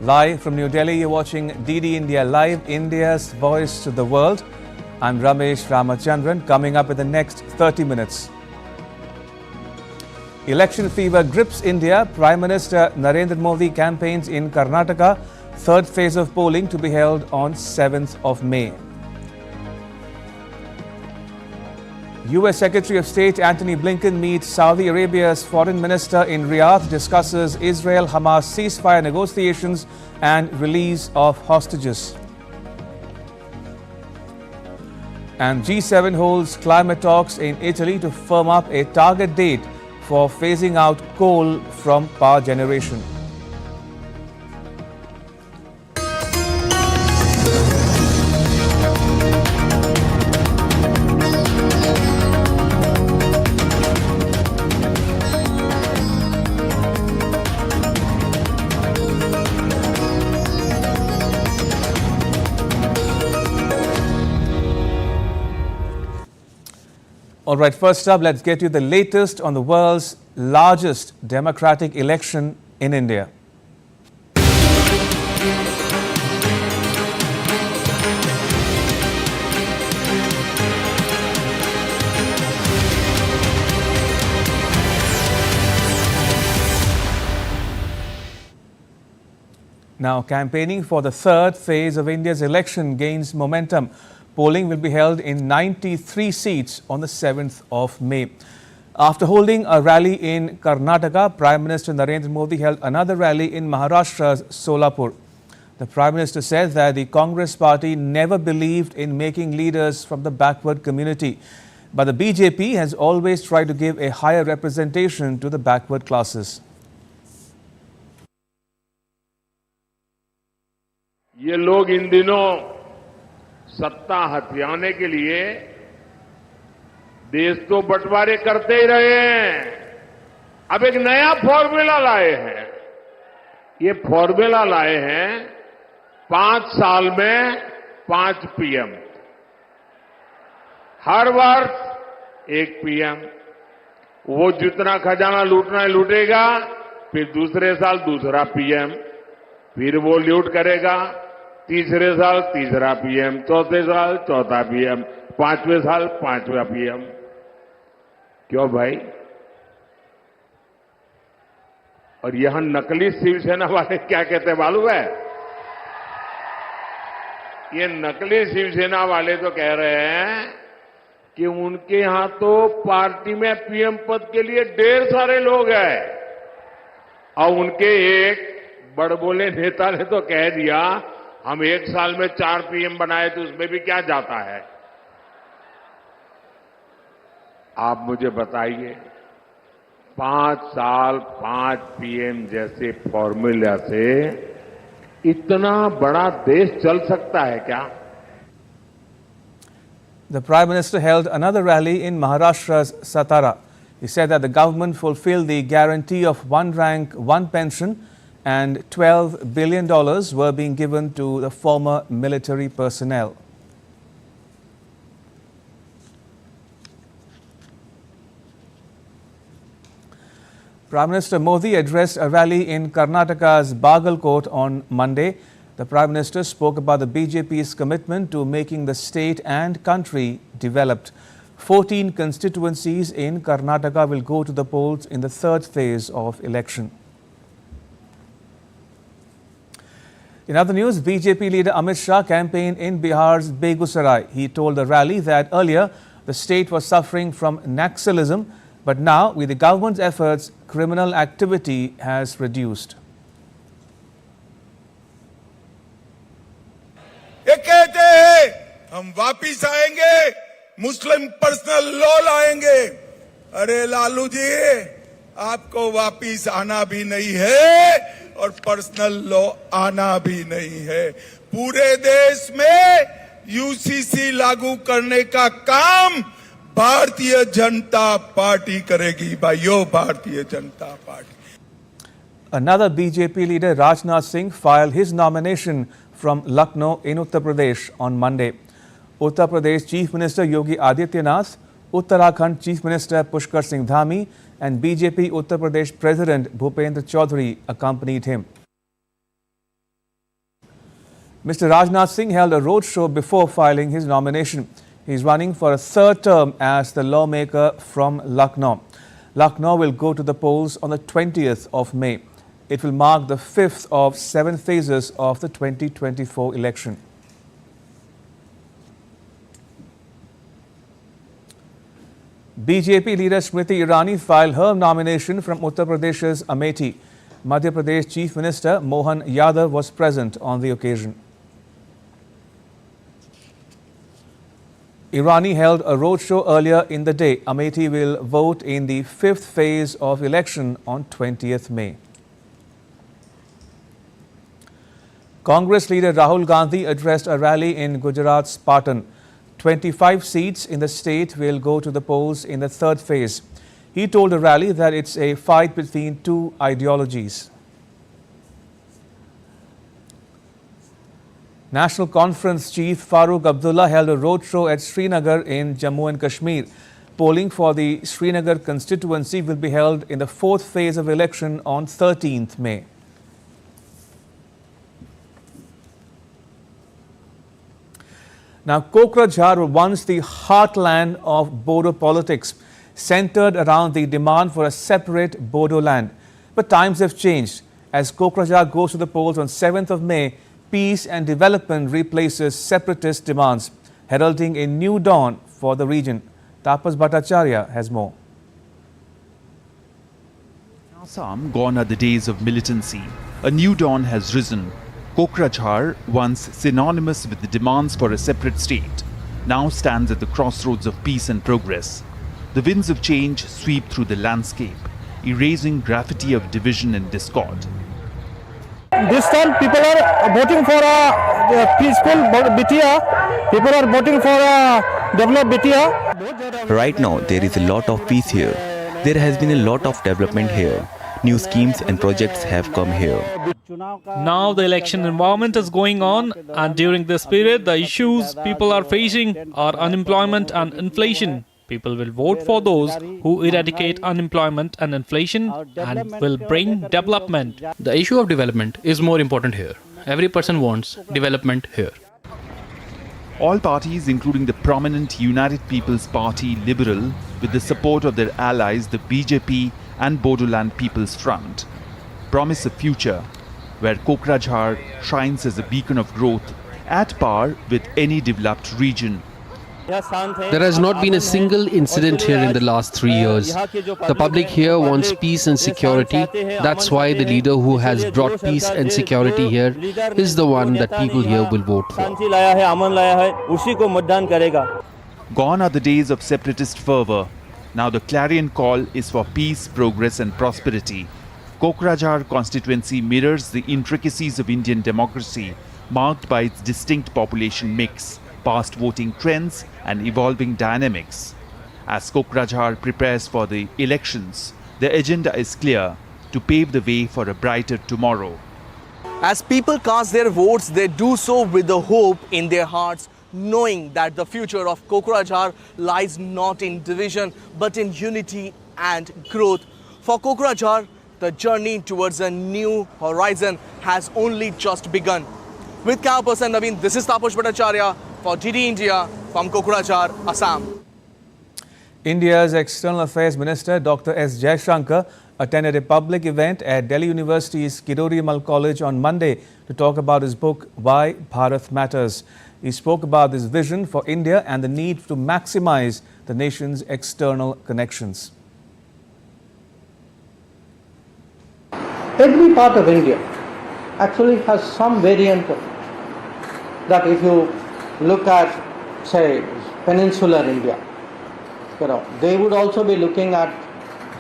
Live from New Delhi, you're watching DD India Live, India's voice to the world. I'm Ramesh Ramachandran. Coming up in the next 30 minutes. Election fever grips India. Prime Minister Narendra Modi campaigns in Karnataka. Third phase of polling to be held on 7th of May. US Secretary of State Antony Blinken meets Saudi Arabia's Foreign Minister in Riyadh, discusses Israel-Hamas ceasefire negotiations and release of hostages. And G7 holds climate talks in Italy to firm up a target date for phasing out coal from power generation. All right, first up, let's get you the latest on the world's largest democratic election in India. Now, campaigning for the third phase of India's election gains momentum. Polling will be held in 93 seats on the 7th of May. After holding a rally in Karnataka, Prime Minister Narendra Modi held another rally in Maharashtra's Solapur. The Prime Minister said that the Congress party never believed in making leaders from the backward community, but the BJP has always tried to give a higher representation to the backward classes. ये लोग इन दिनों सत्ता हथियाने के लिए देश तो बंटवारे करते ही रहे हैं। अब एक नया फॉर्मूला लाए हैं। ये फॉर्मूला लाए हैं 5 साल में 5 पीएम, हर वर्ष 1 पीएम। वो जितना खजाना लूटना है लूटेगा, फिर दूसरे साल दूसरा पीएम, फिर वो लूट करेगा, तीसरे साल तीसरा पीएम, चौथे साल चौथा पीएम, 5वें साल 5वां पीएम। क्यों भाई? और यहां नकली शिवसेना वाले क्या कहते हैं मालूम है? ये नकली शिवसेना वाले तो कह रहे हैं कि उनके यहां तो पार्टी में पीएम पद के लिए ढेर सारे लोग हैं, और उनके एक बड़बोले नेता ने तो कह दिया हम 1 साल में 4 पीएम बनाए तो उसमें भी क्या जाता है। आप मुझे बताइए, 5 साल 5 पीएम जैसे फॉर्मूला से इतना बड़ा देश चल सकता है क्या? The Prime Minister held another rally in Maharashtra's Satara. He said that the government fulfilled the guarantee of one rank, one pension, and $12 billion were being given to the former military personnel. Prime Minister Modi addressed a rally in Karnataka's Bagalkot on Monday. The Prime Minister spoke about the BJP's commitment to making the state and country developed. 14 constituencies in Karnataka will go to the polls in the third phase of election. In other news, BJP leader Amidst campaigned in Bihar's Begusarai. He told the rally that earlier the state was suffering from Naxalism, but now with the government's efforts, criminal activity has reduced. ये कहते हैं हम वापिस आएंगे, मुस्लिम personal law लाएंगे। अरे लालू जी, आपको वापिस आना भी नहीं है और पर्सनल लॉ आना भी नहीं है। पूरे देश में यूसीसी लागू करने का काम भारतीय जनता पार्टी करेगी भाइयों, Bharatiya Janata party. Another BJP leader, Rajnath Singh, filed his nomination from Lucknow in Uttar Pradesh on Monday. Uttar Pradesh Chief Minister Yogi Adityanath, Uttarakhand Chief Minister Pushkar Singh Dhami and BJP Uttar Pradesh President Bhupendra Chaudhary accompanied him. Mr. Rajnath Singh held a roadshow before filing his nomination. He is running for a third term as the lawmaker from Lucknow. Lucknow will go to the polls on the 20th of May. It will mark the fifth of 7 phases of the 2024 election. BJP leader Smriti Irani filed her nomination from Uttar Pradesh's Amethi. Madhya Pradesh Chief Minister Mohan Yadav was present on the occasion. Irani held a roadshow earlier in the day. Amethi will vote in the fifth phase of election on 20th May. Congress leader Rahul Gandhi addressed a rally in Gujarat's Patan. 25 seats in the state will go to the polls in the third phase. He told the rally that it's a fight between two ideologies. National Conference Chief Farooq Abdullah held a roadshow at Srinagar in Jammu and Kashmir. Polling for the Srinagar constituency will be held in the fourth phase of election on 13th May. Now, Kokrajhar was once the heartland of Bodo politics, centered around the demand for a separate Bodo land. But times have changed. As Kokrajhar goes to the polls on 7th of May, peace and development replaces separatist demands, heralding a new dawn for the region. Tapas Bhattacharya has more. In Assam, gone are the days of militancy. A new dawn has risen. Kokrajhar, once synonymous with the demands for a separate state, now stands at the crossroads of peace and progress. The winds of change sweep through the landscape, erasing graffiti of division and discord. This time people are voting for a peaceful Bitia. People are voting for a developed Bitia. Right now there is a lot of peace here. There has been a lot of development here. New schemes and projects have come here. Now the election environment is going on, and during this period the issues people are facing are unemployment and inflation. People will vote for those who eradicate unemployment and inflation and will bring development. The issue of development is more important here. Every person wants development here. All parties, including the prominent United People's Party Liberal, with the support of their allies, the BJP and Bodoland People's Front, promise a future where Kokrajhar shines as a beacon of growth at par with any developed region. There has not been a single incident here in the last 3 years. The public here wants peace and security. That's why the leader who has brought peace and security here is the one that people here will vote for. Gone are the days of separatist fervour. Now the clarion call is for peace, progress and prosperity. Kokrajhar constituency mirrors the intricacies of Indian democracy, marked by its distinct population mix, past voting trends and evolving dynamics. As Kokrajhar prepares for the elections, the agenda is clear: to pave the way for a brighter tomorrow. As people cast their votes, they do so with the hope in their hearts, knowing that the future of Kokrajhar lies not in division but in unity and growth. For Kokrajhar, the journey towards a new horizon has only just begun. With camera person Naveen, this is Tapas Bhattacharya for DD India from Kokrajhar, Assam. India's External Affairs Minister Dr. S. Jaishankar attended a public event at Delhi University's Kirori Mal College on Monday to talk about his book, Why Bharat Matters. He spoke about his vision for India and the need to maximize the nation's external connections. Every part of India actually has some variant of it. That if you look at, say, peninsular India, they would also be looking at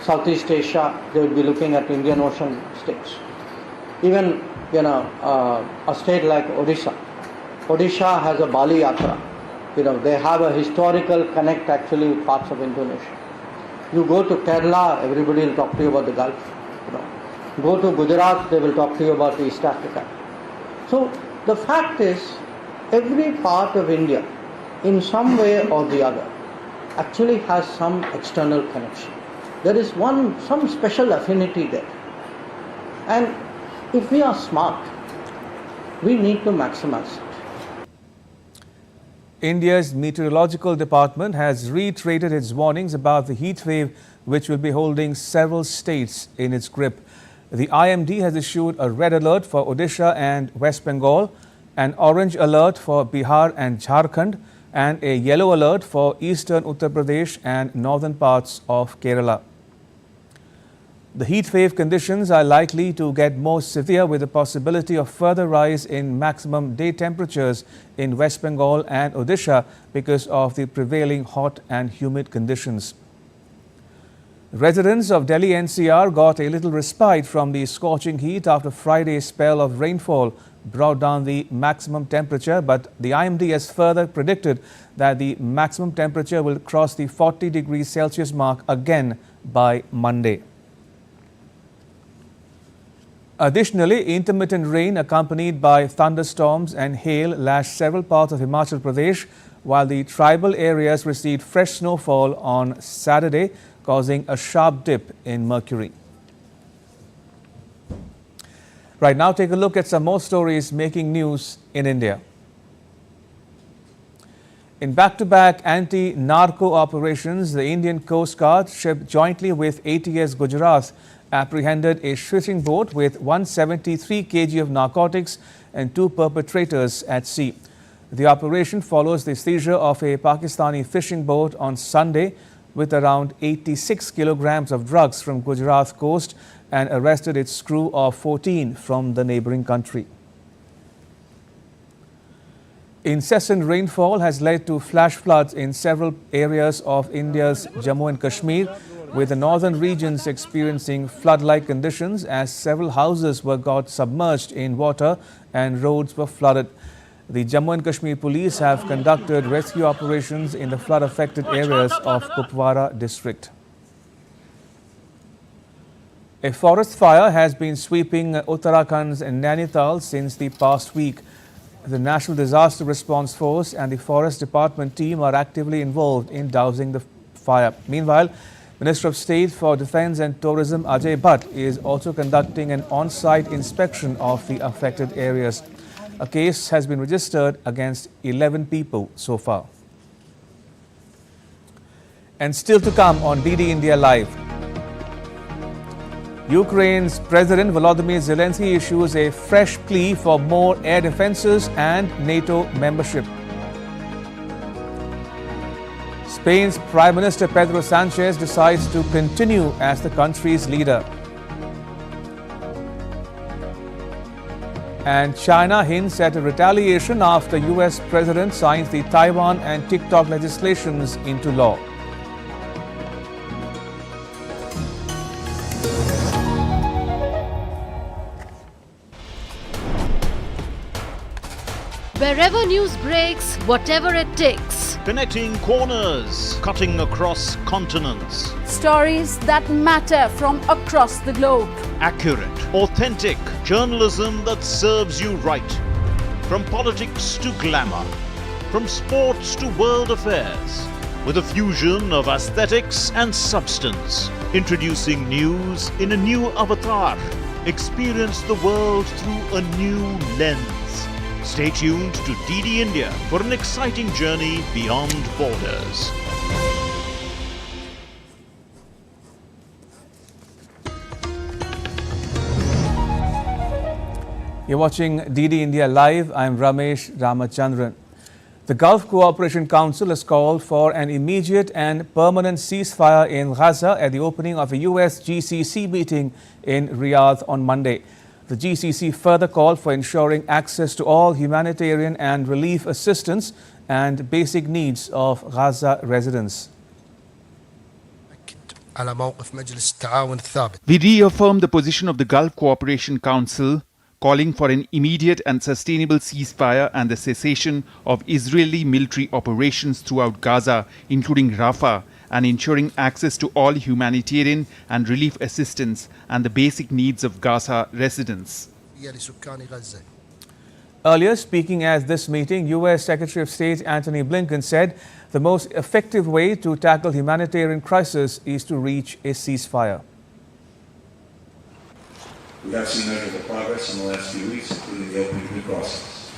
Southeast Asia, they would be looking at Indian Ocean states. Even, a state like Odisha. Odisha has a Bali Yatra. They have a historical connect actually with parts of Indonesia. You go to Kerala, everybody will talk to you about the Gulf. Go to Gujarat, they will talk to you about East Africa. So the fact is, every part of India, in some way or the other, actually has some external connection. There is some special affinity there. And if we are smart, We need to maximize it. India's meteorological department has reiterated its warnings about the heat wave, which will be holding several states in its grip. The IMD has issued a red alert for Odisha and West Bengal, an orange alert for Bihar and Jharkhand, and a yellow alert for eastern Uttar Pradesh and northern parts of Kerala. The heat wave conditions are likely to get more severe, with the possibility of further rise in maximum day temperatures in West Bengal and Odisha because of the prevailing hot and humid conditions. Residents of Delhi NCR got a little respite from the scorching heat after Friday's spell of rainfall brought down the maximum temperature, but the IMD has further predicted that the maximum temperature will cross the 40 degrees Celsius mark again by Monday. Additionally, intermittent rain accompanied by thunderstorms and hail lashed several parts of Himachal Pradesh, while the tribal areas received fresh snowfall on Saturday, causing a sharp dip in mercury. Right now, take a look at some more stories making news in India. In back-to-back anti-narco operations, the Indian Coast Guard ship jointly with ATS Gujarat apprehended a fishing boat with 173 kg of narcotics and 2 perpetrators at sea. The operation follows the seizure of a Pakistani fishing boat on Sunday with around 86 kilograms of drugs from Gujarat coast and arrested its crew of 14 from the neighboring country. Incessant rainfall has led to flash floods in several areas of India's Jammu and Kashmir, with the northern regions experiencing flood-like conditions as several houses got submerged in water and roads were flooded. The Jammu and Kashmir police have conducted rescue operations in the flood-affected areas of Kupwara district. A forest fire has been sweeping Uttarakhand's Nainital since the past week. The National Disaster Response Force and the Forest Department team are actively involved in dousing the fire. Meanwhile, Minister of State for Defence and Tourism Ajay Bhatt is also conducting an on-site inspection of the affected areas. A case has been registered against 11 people so far. And still to come on DD India Live. Ukraine's President Volodymyr Zelensky issues a fresh plea for more air defenses and NATO membership. Spain's Prime Minister Pedro Sanchez decides to continue as the country's leader. And China hints at a retaliation after US President signs the Taiwan and TikTok legislations into law. Wherever news breaks, whatever it takes. Connecting corners, cutting across continents. Stories that matter from across the globe. Accurate, authentic journalism that serves you right. From politics to glamour, from sports to world affairs, with a fusion of aesthetics and substance. Introducing news in a new avatar. Experience the world through a new lens. Stay tuned to DD India for an exciting journey beyond borders. You're watching DD India Live. I'm Ramesh Ramachandran. The Gulf Cooperation Council has called for an immediate and permanent ceasefire in Gaza at the opening of a US GCC meeting in Riyadh on Monday. The GCC further called for ensuring access to all humanitarian and relief assistance and basic needs of Gaza residents. We reaffirm the position of the Gulf Cooperation Council, calling for an immediate and sustainable ceasefire and the cessation of Israeli military operations throughout Gaza, including Rafah, and ensuring access to all humanitarian and relief assistance and the basic needs of Gaza residents. Earlier, speaking at this meeting, U.S. Secretary of State Antony Blinken said the most effective way to tackle humanitarian crisis is to reach a ceasefire. We have seen measurable progress in the last few weeks, including the opening of new crossings,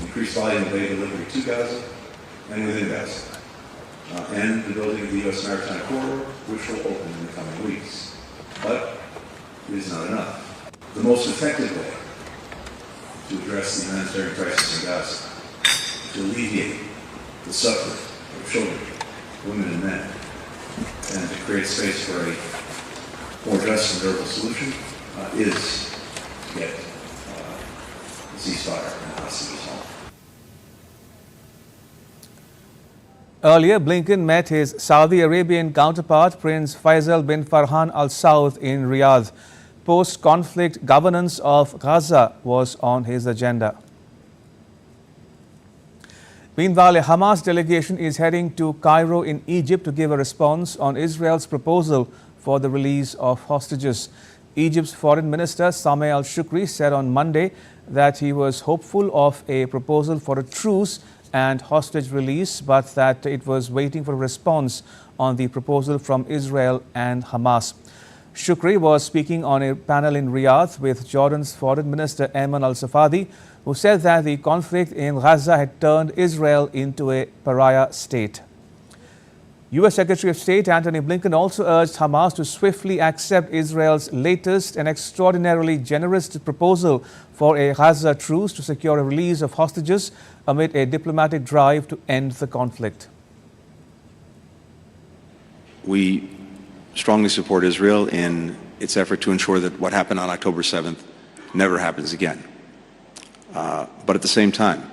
increased volume of aid delivery to Gaza and within Gaza, and the building of the U.S. Maritime Corridor, which will open in the coming weeks. But it is not enough. The most effective way to address the humanitarian crisis in Gaza, to alleviate the suffering of children, women and men, and to create space for a more just and durable solution is to get a ceasefire and hostages home. Earlier, Blinken met his Saudi Arabian counterpart, Prince Faisal bin Farhan Al Saud, in Riyadh. Post-conflict governance of Gaza was on his agenda. Meanwhile, a Hamas delegation is heading to Cairo in Egypt to give a response on Israel's proposal for the release of hostages. Egypt's Foreign Minister Sameh al-Shukri said on Monday that he was hopeful of a proposal for a truce and hostage release, but that it was waiting for a response on the proposal from Israel and Hamas. Shukri was speaking on a panel in Riyadh with Jordan's Foreign Minister Ayman al-Safadi, who said that the conflict in Gaza had turned Israel into a pariah state. U.S. Secretary of State Antony Blinken also urged Hamas to swiftly accept Israel's latest and extraordinarily generous proposal for a Gaza truce to secure a release of hostages amid a diplomatic drive to end the conflict. We strongly support Israel in its effort to ensure that what happened on October 7th never happens again. But at the same time,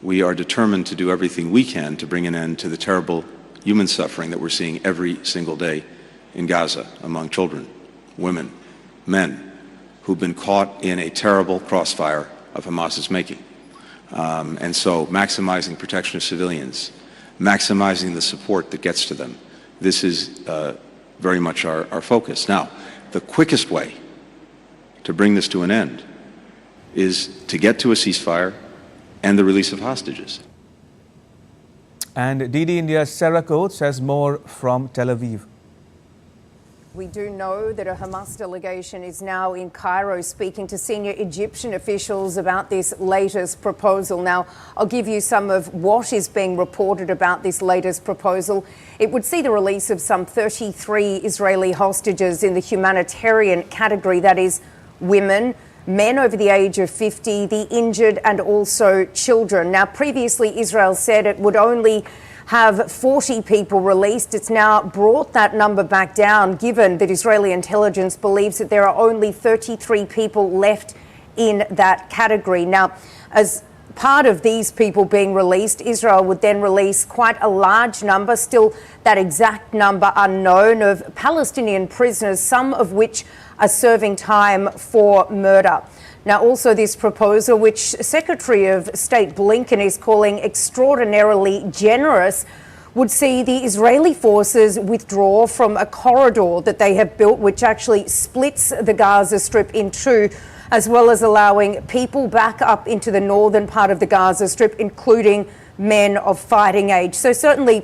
we are determined to do everything we can to bring an end to the terrible human suffering that we're seeing every single day in Gaza among children, women, men who've been caught in a terrible crossfire of Hamas's making. And so maximizing protection of civilians, maximizing the support that gets to them, this is very much our focus. Now, the quickest way to bring this to an end is to get to a ceasefire and the release of hostages. And DD India's Sarah Coates has more from Tel Aviv. We do know that a Hamas delegation is now in Cairo speaking to senior Egyptian officials about this latest proposal. Now, I'll give you some of what is being reported about this latest proposal. It would see the release of some 33 Israeli hostages in the humanitarian category, that is, women, men over the age of 50, the injured and also children. Now, previously, Israel said it would only have 40 people released. It's now brought that number back down, given that Israeli intelligence believes that there are only 33 people left in that category. Now, as part of these people being released, Israel would then release quite a large number, still that exact number unknown, of Palestinian prisoners, some of which are serving time for murder. Now, also this proposal, which Secretary of State Blinken is calling extraordinarily generous, would see the Israeli forces withdraw from a corridor that they have built, which actually splits the Gaza Strip in two, as well as allowing people back up into the northern part of the Gaza Strip, including men of fighting age. So certainly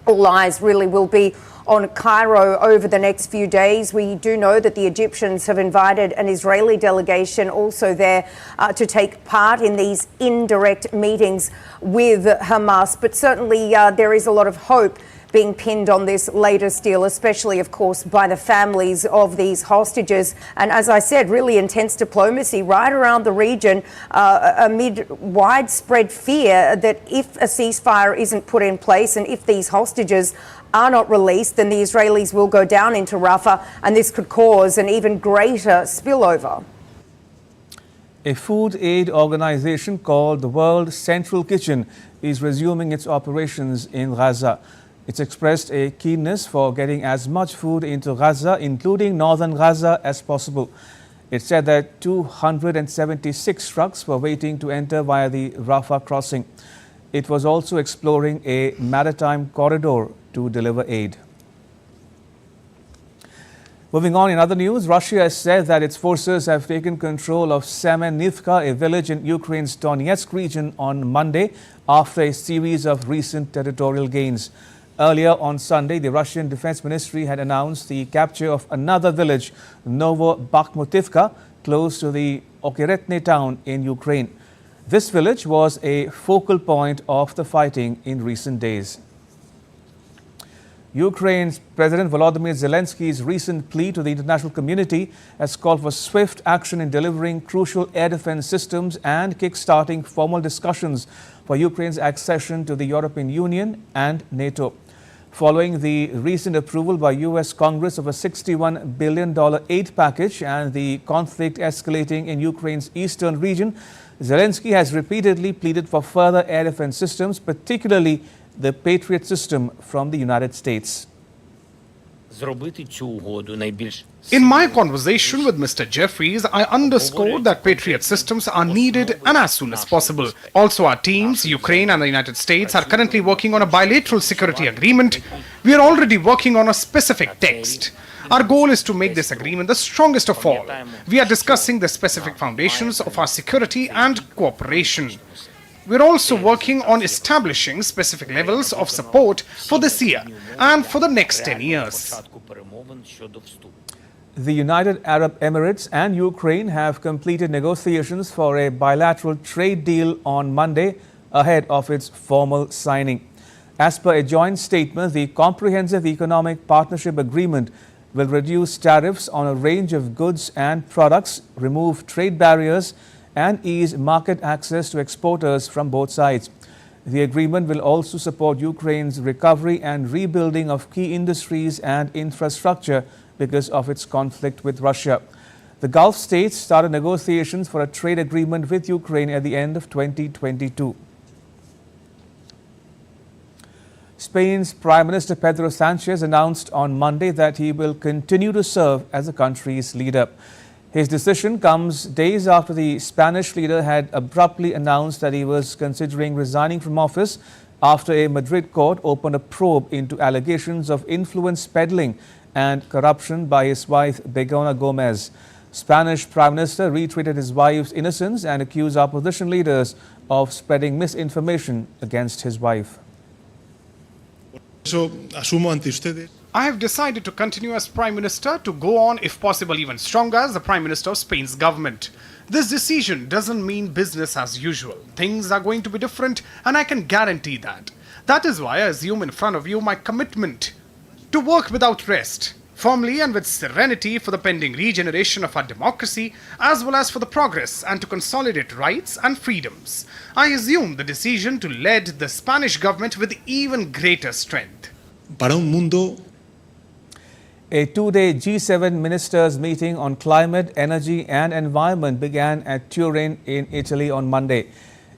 all eyes really will be on Cairo over the next few days. We do know that the Egyptians have invited an Israeli delegation also there to take part in these indirect meetings with Hamas. But certainly there is a lot of hope being pinned on this latest deal, especially, of course, by the families of these hostages. And as I said, really intense diplomacy right around the region amid widespread fear that if a ceasefire isn't put in place and if these hostages are not released, then the Israelis will go down into Rafah, and this could cause an even greater spillover. A food aid organization called the World Central Kitchen is resuming its operations in Gaza. It's expressed a keenness for getting as much food into Gaza, including northern Gaza, as possible. It said that 276 trucks were waiting to enter via the Rafah crossing. It was also exploring a maritime corridor to deliver aid. Moving on, in other news, Russia has said that its forces have taken control of Semenivka, a village in Ukraine's Donetsk region, on Monday after a series of recent territorial gains. Earlier on Sunday, the Russian Defense Ministry had announced the capture of another village, Novobakhmutivka, close to the Okeretne town in Ukraine. This village was a focal point of the fighting in recent days. Ukraine's President Volodymyr Zelensky's recent plea to the international community has called for swift action in delivering crucial air defense systems and kick-starting formal discussions for Ukraine's accession to the European Union and NATO. Following the recent approval by U.S. Congress of a $61 billion aid package and the conflict escalating in Ukraine's eastern region, Zelensky has repeatedly pleaded for further air defense systems, particularly the Patriot system from the United States. In my conversation with Mr. Jeffries, I underscored that Patriot systems are needed and as soon as possible. Also, our teams, Ukraine and the United States, are currently working on a bilateral security agreement. We are already working on a specific text. Our goal is to make this agreement the strongest of all. We are discussing the specific foundations of our security and cooperation. We're also working on establishing specific levels of support for this year and for the next 10 years. The United Arab Emirates and Ukraine have completed negotiations for a bilateral trade deal on Monday ahead of its formal signing. As per a joint statement, the Comprehensive Economic Partnership Agreement will reduce tariffs on a range of goods and products, remove trade barriers, and ease market access to exporters from both sides. The agreement will also support Ukraine's recovery and rebuilding of key industries and infrastructure because of its conflict with Russia. The Gulf states started negotiations for a trade agreement with Ukraine at the end of 2022. Spain's Prime Minister Pedro Sanchez announced on Monday that he will continue to serve as the country's leader. His decision comes days after the Spanish leader had abruptly announced that he was considering resigning from office after a Madrid court opened a probe into allegations of influence peddling and corruption by his wife Begoña Gómez. Spanish Prime Minister reiterated his wife's innocence and accused opposition leaders of spreading misinformation against his wife. I have decided to continue as Prime Minister, to go on, if possible even stronger, as the Prime Minister of Spain's government. This decision doesn't mean business as usual. Things are going to be different, and I can guarantee that. That is why I assume in front of you my commitment to work without rest, firmly and with serenity for the pending regeneration of our democracy, as well as for the progress and to consolidate rights and freedoms. I assume the decision to lead the Spanish government with even greater strength. A two-day G7 ministers meeting on climate, energy and environment began at Turin in Italy on Monday.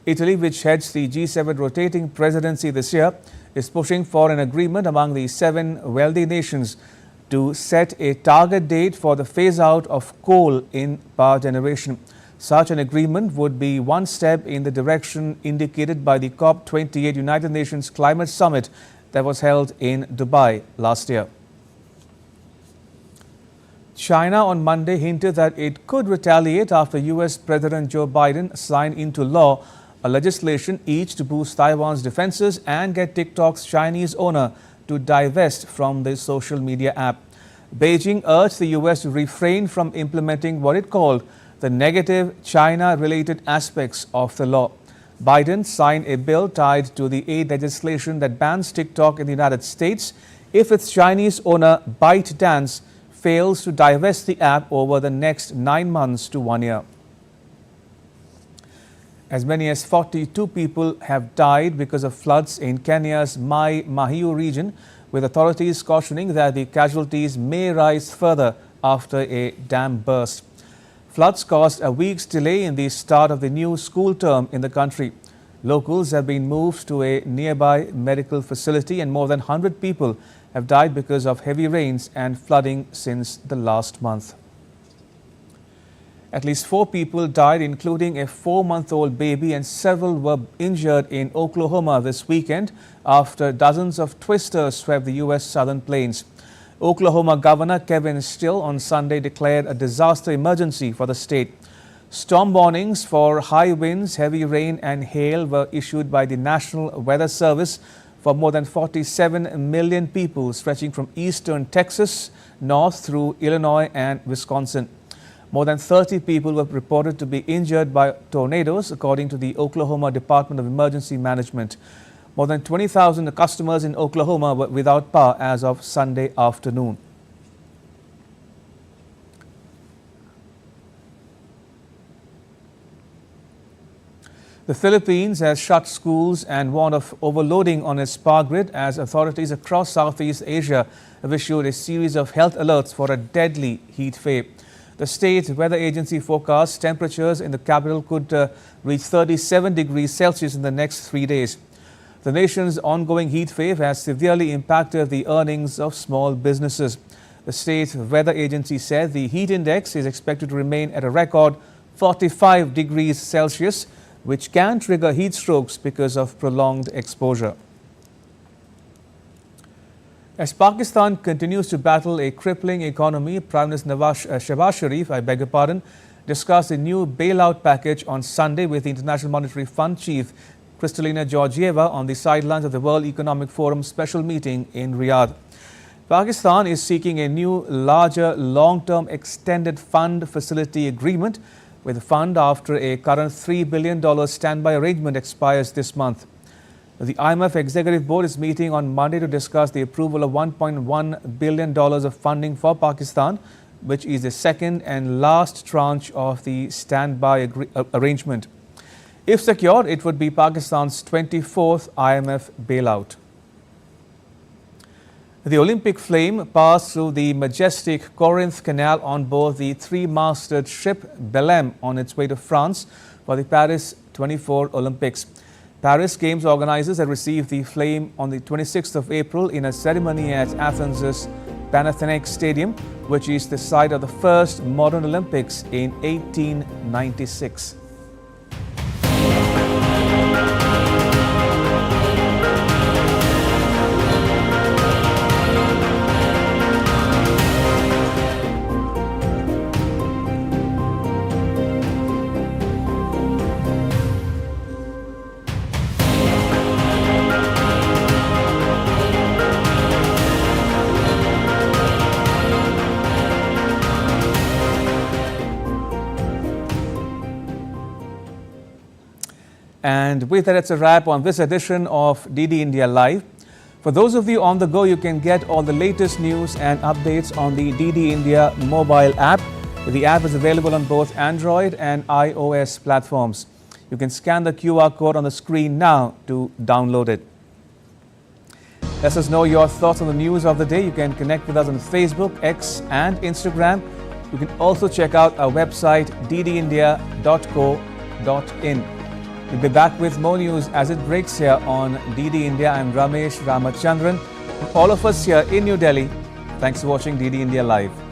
Italy, which heads the G7 rotating presidency this year, is pushing for an agreement among the 7 wealthy nations to set a target date for the phase-out of coal in power generation. Such an agreement would be one step in the direction indicated by the COP28 United Nations Climate Summit that was held in Dubai last year. China on Monday hinted that it could retaliate after U.S. President Joe Biden signed into law a legislation each to boost Taiwan's defenses and get TikTok's Chinese owner to divest from the social media app. Beijing urged the U.S. to refrain from implementing what it called the negative China-related aspects of the law. Biden signed a bill tied to the aid legislation that bans TikTok in the United States if its Chinese owner ByteDance fails to divest the app over the next 9 months to 1 year. As many as 42 people have died because of floods in Kenya's Mai Mahiu region, with authorities cautioning that the casualties may rise further after a dam burst. Floods caused a week's delay in the start of the new school term in the country. Locals have been moved to a nearby medical facility, and more than 100 people have died because of heavy rains and flooding since the last month. At least 4 people died, including a 4-month-old baby, and several were injured in Oklahoma this weekend after dozens of twisters swept the U.S. southern plains. Oklahoma Governor Kevin Still on Sunday declared a disaster emergency for the state. Storm warnings for high winds, heavy rain and hail were issued by the National Weather Service, for more than 47 million people, stretching from eastern Texas north through Illinois and Wisconsin. More than 30 people were reported to be injured by tornadoes, according to the Oklahoma Department of Emergency Management. More than 20,000 customers in Oklahoma were without power as of Sunday afternoon. The Philippines has shut schools and warned of overloading on its power grid as authorities across Southeast Asia have issued a series of health alerts for a deadly heat wave. The state weather agency forecasts temperatures in the capital could reach 37 degrees Celsius in the next 3 days. The nation's ongoing heat wave has severely impacted the earnings of small businesses. The state weather agency said the heat index is expected to remain at a record 45 degrees Celsius, which can trigger heat strokes because of prolonged exposure. As Pakistan continues to battle a crippling economy, Prime Minister Shehbaz Sharif, discussed a new bailout package on Sunday with the International Monetary Fund chief Kristalina Georgieva on the sidelines of the World Economic Forum special meeting in Riyadh. Pakistan is seeking a new, larger, long-term extended fund facility agreement with the fund after a current $3 billion standby arrangement expires this month. The IMF Executive Board is meeting on Monday to discuss the approval of $1.1 billion of funding for Pakistan, which is the second and last tranche of the standby arrangement. If secured, it would be Pakistan's 24th IMF bailout. The Olympic flame passed through the majestic Corinth Canal on board the three-masted ship Belém on its way to France for the Paris 24 Olympics. Paris Games organizers had received the flame on the 26th of April in a ceremony at Athens' Panathinaikos Stadium, which is the site of the first modern Olympics in 1896. And with that, it's a wrap on this edition of DD India Live. For those of you on the go, you can get all the latest news and updates on the DD India mobile app. The app is available on both Android and iOS platforms. You can scan the QR code on the screen now to download it. Let us know your thoughts on the news of the day. You can connect with us on Facebook, X and Instagram. You can also check out our website ddindia.co.in. We'll be back with more news as it breaks here on DD India. I'm Ramesh Ramachandran. All of us here in New Delhi, thanks for watching DD India Live.